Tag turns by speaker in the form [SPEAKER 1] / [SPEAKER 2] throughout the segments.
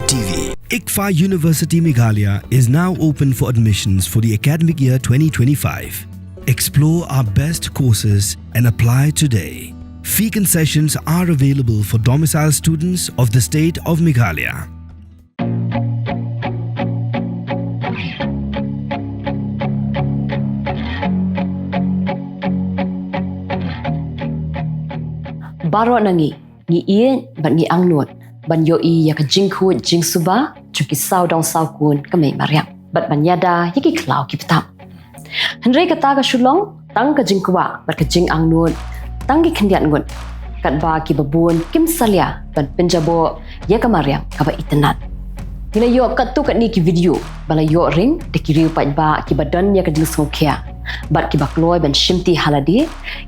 [SPEAKER 1] TV. ICFA University Meghalaya is now open for admissions for the academic year 2025. Explore our best courses and apply today. Fee concessions are available for domicile students of the state of Meghalaya.
[SPEAKER 2] Baro nangi iye ban ngi angnut ban yo I ya ka Jingkitkhlieh jingsuba chuki Sawdong sawkun ka mai Mariang bat ban yada yiki klau ki patam Henry kata ka shulong tang ka jingkwa bat ka jing angnut tang ki khendian ngun kat ba ki babun kim salya ban penjabo ya ka Mariang ka ba itenat Hila yo kat tu kat ni ki video bala yo ring de ki riu pat ba ki badan ya ka jing songkhia bat ki bakloi ban shimti haladi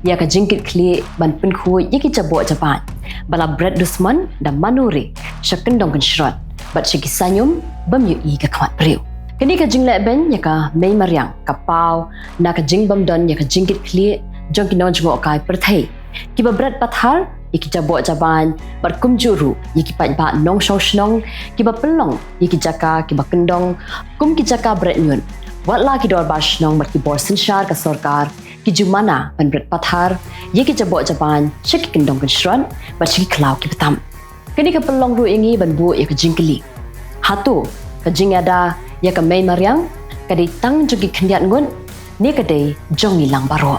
[SPEAKER 2] ya ka Jingkitkhlieh ban penkhu yiki Jaboh Japan bala bread dusman da manuri syakendong kan shrot bat shiki sanyum bam yu I ka khwat priu kini ka jingle ben ya ka mai Mariang ka pau na ka jingbam don ya ka Jingkitkhlieh jong ki non jngo kai perthai ki ba bread pathar yiki Jaboh Japan bat kumjuru yiki pat ba nong shong shnong ki ba pelong yiki jaka ki ba kendong kum ki jaka bread nyun Watla ki dor bash nong mat ki borsen shar ka sorkar ki jumana pan bret pathar ye ki Jaboh Japan shiki kendong kan shron bat shiki klau ki patam kini ka pelong ru ingi ban bu ya ka Jingkitkhlieh hatu ka jingada ya ka mai Mariang ka di tang jogi khendiat ngun ni ka dei jong ilang baro